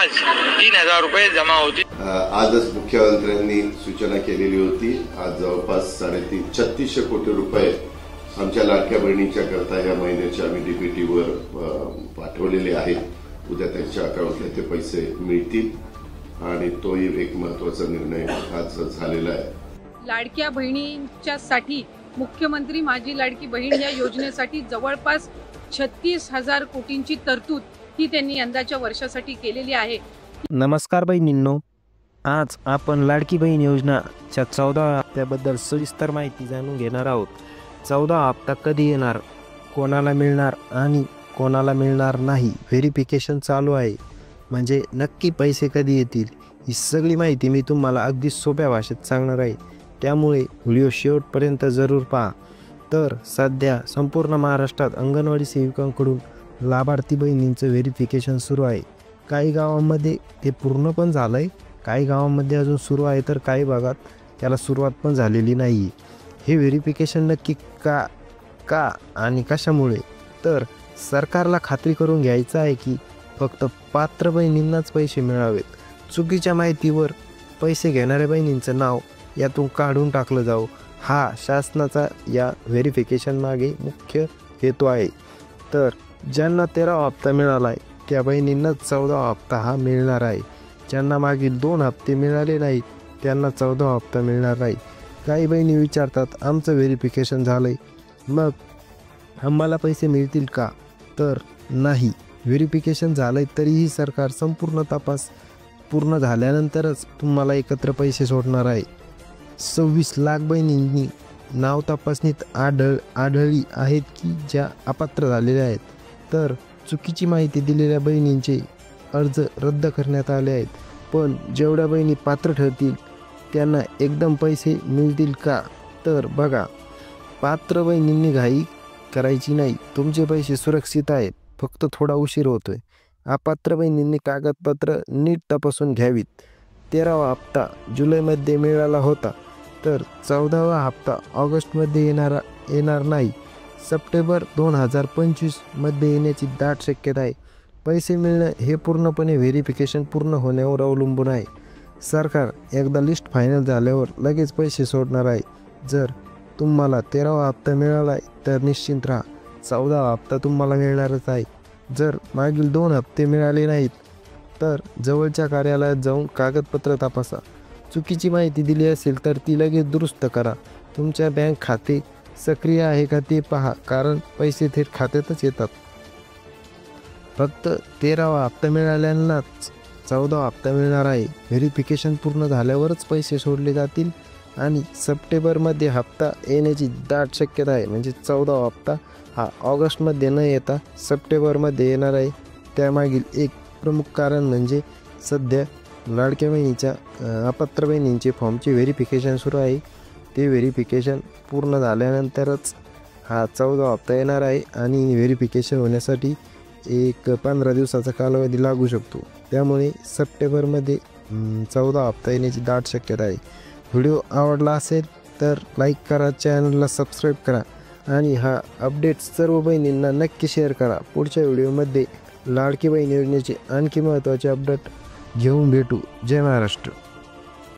आज 3000 रुपये जमा होतील। आजच मुख्यमंत्र्यांनी सूचना केलेली होती। आज जवळपास 3600 कोटी रुपये आमच्या लाडक्या बहिणींच्या करता या महिन्याच्या आम्ही डीबीटीवर पाठवलेले आहेत। उद्या त्यांच्या अकाउंटला ते पैसे मिळतील आणि तोही एक महत्त्वाचा निर्णय आज झालेला आहे। लाडक्या बहिणींच्यासाठी मुख्यमंत्री माझी लाडकी बहीण या योजनेसाठी जवळपास 36,000 कोटींची तरतूद ही त्यांनी यंदाच्या वर्षासाठी केलेली आहे। नमस्कार बहिणींनो, आज आपण लाडकी बहीण योजनाच्या 14व्या हप्त्याबद्दल सविस्तर माहिती जाणून घेणार आहोत। 14वा हप्ता कधी येणार, कोणाला मिळणार आणि कोणाला मिळणार नाही, व्हेरिफिकेशन चालू आहे म्हणजे नक्की पैसे कधी येतील, ही सगळी माहिती मी तुम्हाला अगदी सोप्या भाषेत सांगणार आहे। त्यामुळे व्हिडिओ शेवटपर्यंत जरूर पहा। तर सध्या संपूर्ण महाराष्ट्रात अंगणवाडी सेविकांकडून लाभार्थी बहिणींचं व्हेरिफिकेशन सुरू आहे। काही गावांमध्ये ते पूर्ण पण झालं आहे, काही गावांमध्ये अजून सुरू आहे, तर काही भागात त्याला सुरुवात पण झालेली नाही। हे व्हेरिफिकेशन नक्की का आणि कशामुळे, तर सरकारला खात्री करून घ्यायचं आहे की फक्त पात्र बहिणींनाच पैसे मिळावेत। चुकीच्या माहितीवर पैसे घेणाऱ्या बहिणींचं नाव यातून काढून टाकलं जावं, हा शासनाचा या व्हेरिफिकेशन मागे मुख्य हेतू आहे। तर ज्यांना 13वा हप्ता मिळाला आहे त्या बहिणींनाच 14वा हप्ता हा मिळणार आहे। ज्यांना मागील 2 हप्ते मिळाले नाहीत त्यांना 14वा हप्ता मिळणार नाही। काही बहिणी विचारतात, आमचं व्हेरिफिकेशन झालं आहे मग आम्हाला पैसे मिळतील का, तर नाही, व्हेरिफिकेशन झालं आहे तरीही सरकार संपूर्ण तपास पूर्ण झाल्यानंतरच तुम्हाला एकत्र पैसे सोडणार आहे। 26 लाख बहिणींनी नाव तपासणीत आढळली आहेत की ज्या अपात्र झालेल्या आहेत, तर चुकीची माहिती दिलेल्या बहिणींचे अर्ज रद्द करण्यात आले आहेत। पण जेवढ्या बहिणी पात्र ठरतील त्यांना एकदम पैसे मिळतील का, तर बघा, पात्र बहिणींनी घाई करायची नाही, तुमचे पैसे सुरक्षित आहेत, फक्त थोडा उशीर होतोय। अपात्र बहिणींनी कागदपत्र नीट तपासून घ्यावीत। 13वा हप्ता जुलैमध्ये मिळाला होता, तर 14वा हप्ता ऑगस्टमध्ये येणार नाही, सप्टेंबर 2025 मध्ये येण्याची दाट शक्यता आहे। पैसे मिळणं हे पूर्णपणे व्हेरिफिकेशन पूर्ण होण्यावर अवलंबून आहे। सरकार एकदा लिस्ट फायनल झाल्यावर लगेच पैसे सोडणार आहे। जर तुम्हाला 13वा हप्ता मिळाला आहे तर निश्चिंत राहा, 14वा हप्ता तुम्हाला मिळणारच आहे। जर मागील 2 हप्ते मिळाले नाहीत तर जवळच्या कार्यालयात जाऊन कागदपत्र तपासा। चुकीची माहिती दिली असेल तर ती लगेच दुरुस्त करा। तुमच्या बँक खाते सक्रिय आहे का ते पहा, कारण पैसे थेट खात्यातच येतात। फक्त 13वा हप्ता मिळाल्यांनाच 14वा हप्ता मिळणार आहे। व्हेरिफिकेशन पूर्ण झाल्यावरच पैसे सोडले जातील आणि सप्टेंबरमध्ये हप्ता येण्याची दाट शक्यता आहे, म्हणजे 14वा हप्ता हा ऑगस्टमध्ये न येता सप्टेंबरमध्ये येणार आहे। त्यामागील एक प्रमुख कारण म्हणजे सध्या लाडक्या बहिणीच्या अपात्र बहिणींचे फॉर्मचे व्हेरिफिकेशन सुरू आहे। ते व्हेरिफिकेशन पूर्ण झाल्यानंतरच हा 14वा हप्ता येणार आहे आणि व्हेरिफिकेशन होण्यासाठी एक 15 दिवसाचा कालावधी लागू शकतो। त्यामुळे सप्टेंबरमध्ये 14वा हप्ता येण्याची दाट शक्यता आहे। व्हिडिओ आवडला असेल तर लाईक करा, चॅनलला सबस्क्राईब करा आणि हा अपडेट सर्व बहिणींना नक्की शेअर करा। पुढच्या व्हिडिओमध्ये लाडकी बहीण योजनेचे आणखी महत्त्वाचे अपडेट घेऊन भेटू। जय महाराष्ट्र।